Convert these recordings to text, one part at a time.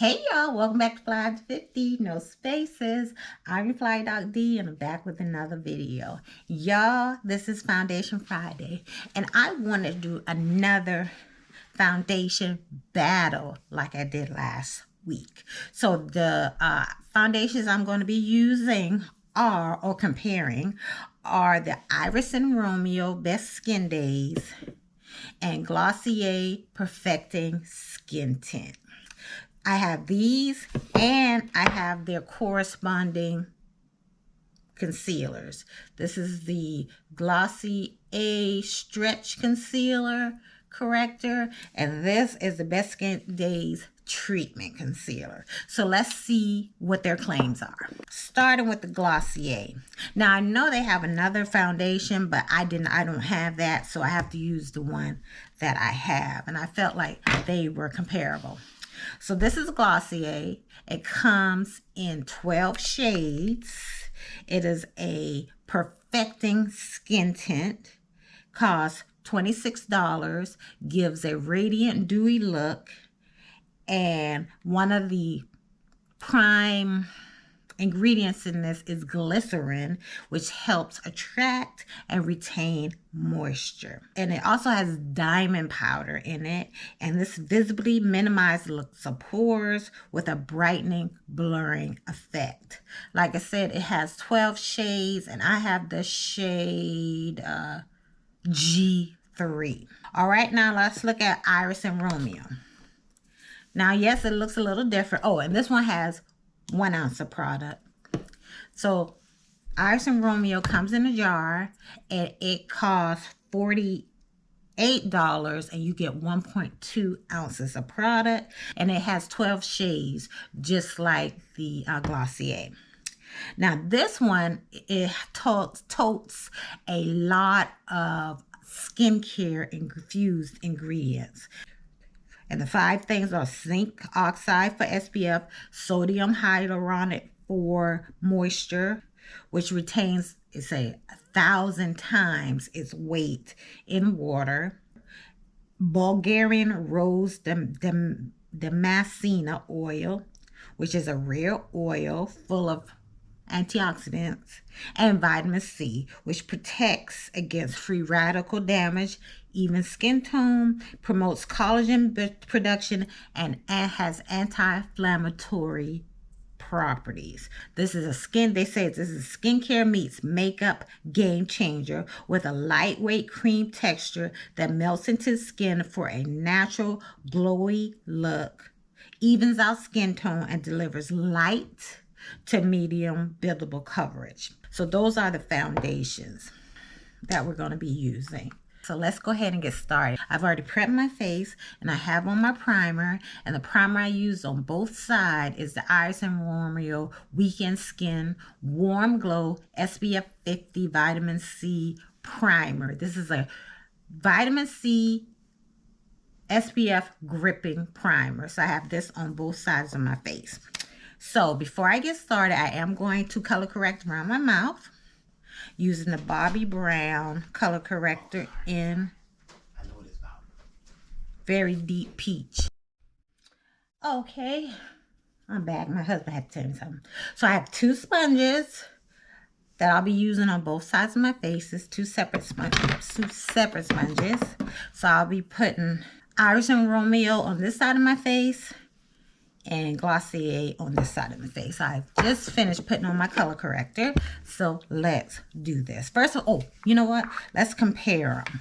Hey y'all, welcome back to FlyafterFifty, no spaces. I'm your Fly Dog D and I'm back with another video. Y'all, this is Foundation Friday and I want to do another foundation battle like I did last week. So the foundations I'm going to be using or comparing are the Iris and Romeo Best Skin Days and Glossier Perfecting Skin Tint. I have these and I have their corresponding concealers. This is the Glossier Stretch Concealer Corrector, and this is the Best Skin Days Treatment Concealer. So let's see what their claims are. Starting with the Glossier. Now I know they have another foundation, but I don't have that, so I have to use the one that I have, and I felt like they were comparable. So this is Glossier. It comes in 12 shades. It is a perfecting skin tint. Costs $26. Gives a radiant, dewy look. And one of the prime ingredients in this is glycerin, which helps attract and retain moisture. And it also has diamond powder in it, and this visibly minimizes looks of pores with a brightening, blurring effect. Like I said, it has 12 shades, and I have the shade G3. All right, now let's look at Iris and Romeo. Now, yes, it looks a little different. Oh, and this one has 1 ounce of product. So Iris and Romeo comes in a jar and it costs $48 and you get 1.2 ounces of product, and it has 12 shades just like the Glossier. Now this one, it totes a lot of skincare infused ingredients. And the 5 things are zinc oxide for SPF, sodium hyaluronic for moisture, which retains, it's 1,000 times its weight in water, Bulgarian rose damascena oil, which is a rare oil full of antioxidants, and vitamin C, which protects against free radical damage, even skin tone, promotes collagen production, and has anti-inflammatory properties. This is they say this is skincare meets makeup game changer with a lightweight cream texture that melts into skin for a natural glowy look, evens out skin tone, and delivers light to medium buildable coverage. So those are the foundations that we're going to be using. So let's go ahead and get started. I've already prepped my face and I have on my primer, and the primer I use on both sides is the Iris and Romeo Weekend Skin Warm Glow SPF 50 Vitamin C Primer. This is a vitamin C SPF gripping primer. So I have this on both sides of my face. So before I get started, I am going to color correct around my mouth using the Bobbi Brown color corrector in very deep peach. Okay, I'm back. My husband had to tell me something. So I have 2 sponges that I'll be using on both sides of my faces, 2 separate sponges. So I'll be putting Iris and Romeo on this side of my face and Glossier on this side of the face. I've just finished putting on my color corrector, so let's do this. First of all, you know what? Let's compare them.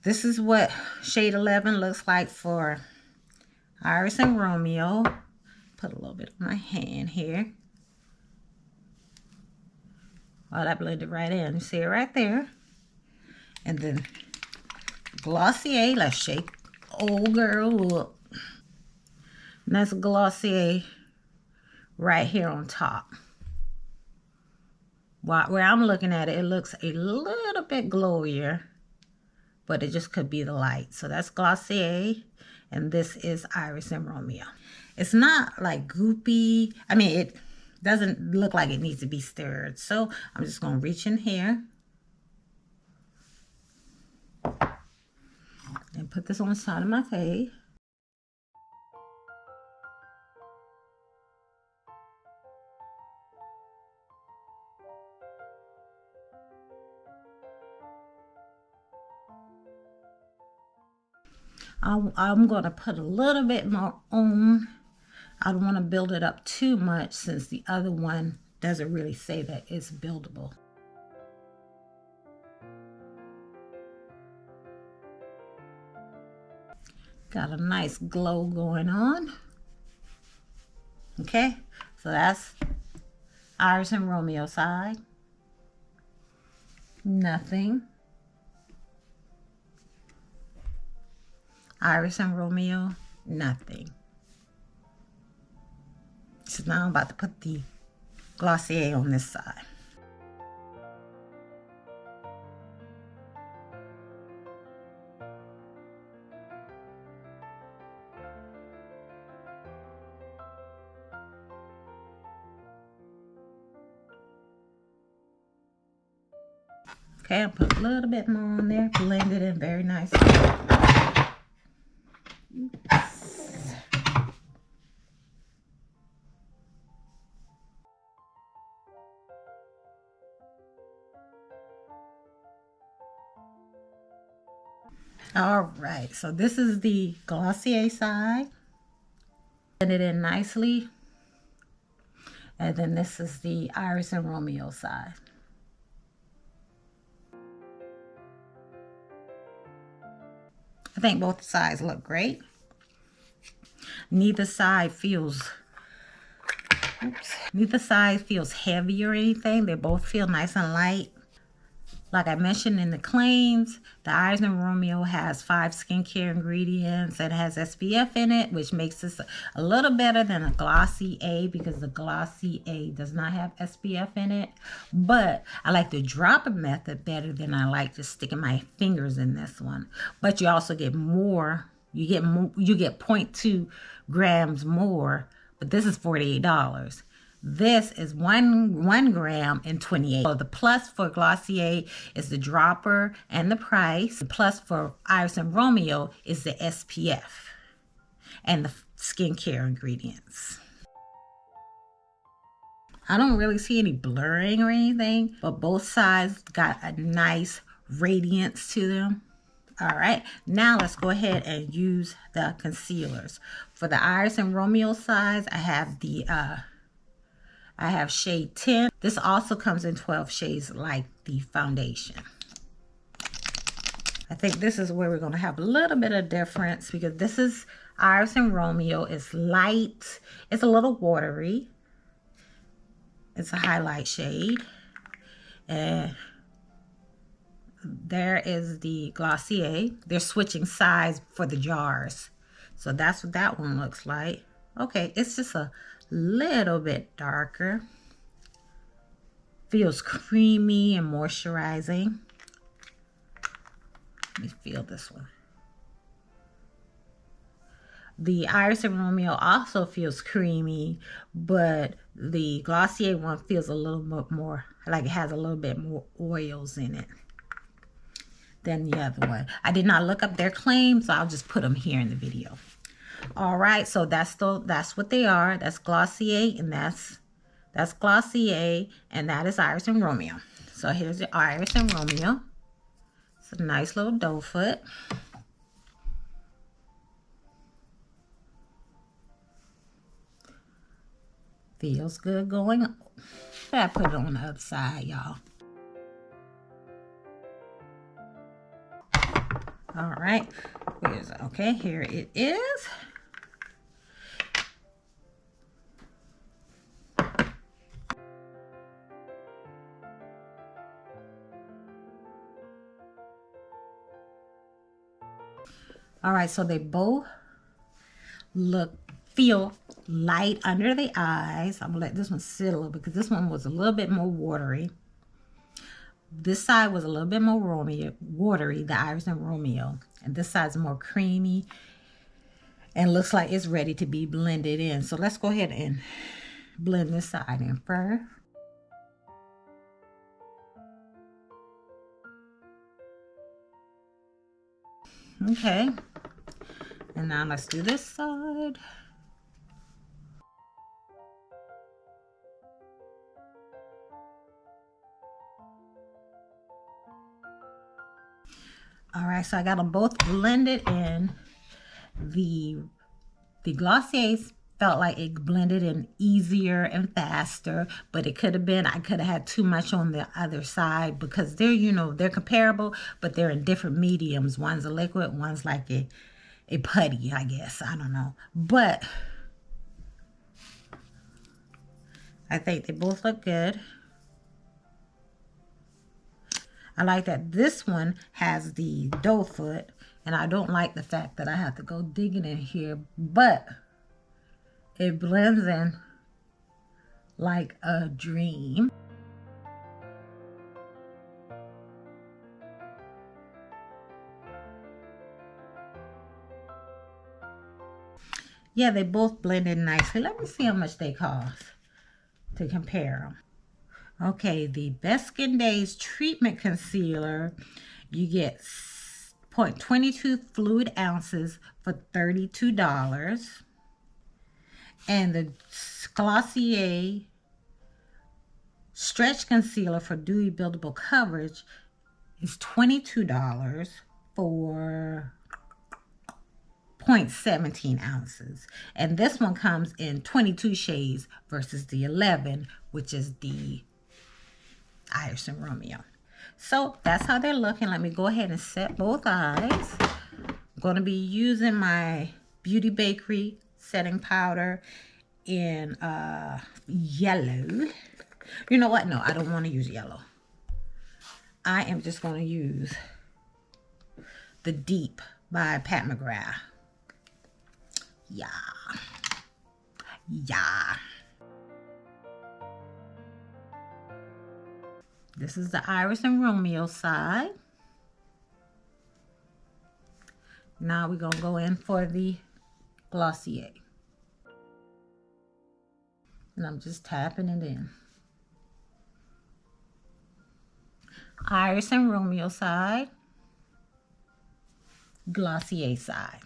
This is what shade 11 looks like for Iris and Romeo. Put a little bit on my hand here. Oh, that blended right in. You see it right there. And then Glossier, let's shake old girl up. And that's Glossier right here on top. Where I'm looking at it, it looks a little bit glowier, but it just could be the light. So that's Glossier, and this is Iris and Romeo. It's not like goopy. I mean, it doesn't look like it needs to be stirred. So I'm just going to reach in here and put this on the side of my face. I'm going to put a little bit more on. I don't want to build it up too much since the other one doesn't really say that it's buildable. Got a nice glow going on. Okay, so that's Iris and Romeo side. Nothing. Iris and Romeo, nothing. So now I'm about to put the Glossier on this side. Okay, I'll put a little bit more on there, blend it in very nicely. All right, so this is the Glossier side. Blend it in nicely. And then this is the Iris and Romeo side. I think both sides look great. Neither side feels heavy or anything. They both feel nice and light. Like I mentioned in the claims, the Iris and Romeo has 5 skincare ingredients and has SPF in it, which makes this a little better than a Glossier because the Glossier does not have SPF in it. But I like the dropper method better than I like just sticking my fingers in this one. But you also get more. You get 0.2 grams more, but this is $48. This is 1 gram and 28. So the plus for Glossier is the dropper and the price. The plus for Iris and Romeo is the SPF and the skincare ingredients. I don't really see any blurring or anything, but both sides got a nice radiance to them. All right, now let's go ahead and use the concealers. For the Iris and Romeo sides, I have shade 10. This also comes in 12 shades like the foundation. I think this is where we're going to have a little bit of difference because this is Iris and Romeo. It's light. It's a little watery. It's a highlight shade. And there is the Glossier. They're switching sides for the jars. So that's what that one looks like. Okay, it's just a little bit darker. Feels creamy and moisturizing. Let me feel this one. The Iris and Romeo also feels creamy, but the Glossier one feels a little bit more, like it has a little bit more oils in it than the other one. I did not look up their claims, so I'll just put them here in the video. All right, so that's what they are. That's Glossier, and that's Glossier, and that is Iris and Romeo. So here's the Iris and Romeo. It's a nice little doe foot. Feels good going on. I put it on the other side, y'all. All right, okay, here it is. All right, so they both feel light under the eyes. I'm gonna let this one sit a little bit because this one was a little bit more watery. This side was a little bit more watery, the Iris and Romeo. And this side's more creamy and looks like it's ready to be blended in. So let's go ahead and blend this side in first. Okay. And now let's do this side. All right, so I got them both blended in. The Glossiers felt like it blended in easier and faster, but it could have been, I could have had too much on the other side because they're, you know, they're comparable, but they're in different mediums. One's a liquid, one's like a putty, I guess. I don't know. But I think they both look good. I like that this one has the doe foot, and I don't like the fact that I have to go digging in here, but it blends in like a dream. Yeah, they both blend in nicely. Let me see how much they cost to compare them. Okay, the Best Skin Days Treatment Concealer, you get 0.22 fluid ounces for $32. And the Glossier Stretch Concealer for Dewy Buildable Coverage is $22 for 0.17 ounces. And this one comes in 22 shades versus the 11, which is the Iris and Romeo. So that's how they're looking. Let me go ahead and set both eyes. I'm going to be using my Beauty Bakery setting powder in yellow. You know what? No, I don't want to use yellow. I am just going to use the Deep by Pat McGrath. Yeah. This is the Iris and Romeo side. Now we're going to go in for the Glossier. And I'm just tapping it in. Iris and Romeo side. Glossier side.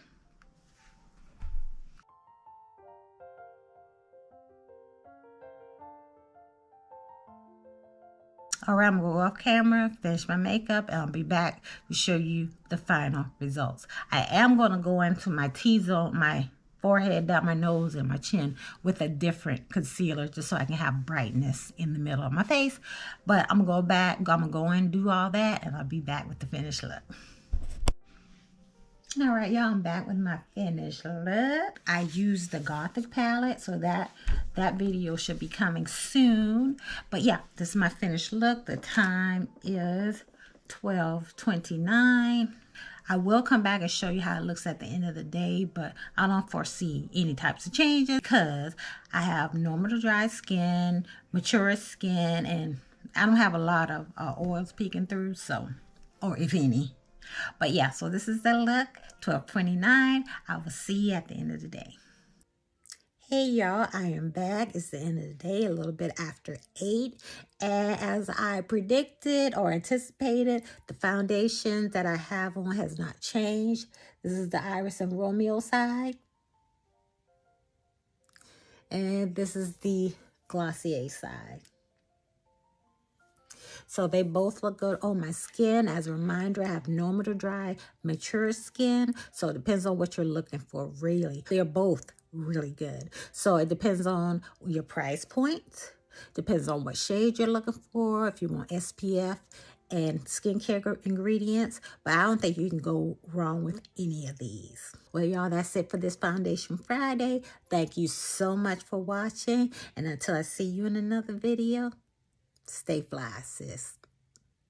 All right, I'm going to go off camera, finish my makeup, and I'll be back to show you the final results. I am going to go into my T-zone, my forehead, down my nose, and my chin with a different concealer just so I can have brightness in the middle of my face. But I'm going to go back, I'm going to go in and do all that, and I'll be back with the finished look. All right, y'all, I'm back with my finished look. I used the Gothic palette, so that video should be coming soon. But yeah, this is my finished look. The time is 12:29. I will come back and show you how it looks at the end of the day, but I don't foresee any types of changes because I have normal to dry skin, mature skin, and I don't have a lot of oils peeking through, so, or if any. But yeah, so this is the look, 12:29. I will see you at the end of the day. Hey y'all, I am back. It's the end of the day, a little bit after 8. And as I predicted or anticipated, the foundation that I have on has not changed. This is the Iris and Romeo side. And this is the Glossier side. So they both look good on my skin. As a reminder, I have normal to dry, mature skin. So it depends on what you're looking for, really. They're both really good. So it depends on your price point. Depends on what shade you're looking for, if you want SPF and skincare ingredients. But I don't think you can go wrong with any of these. Well, y'all, that's it for this Foundation Friday. Thank you so much for watching. And until I see you in another video, stay fly, sis.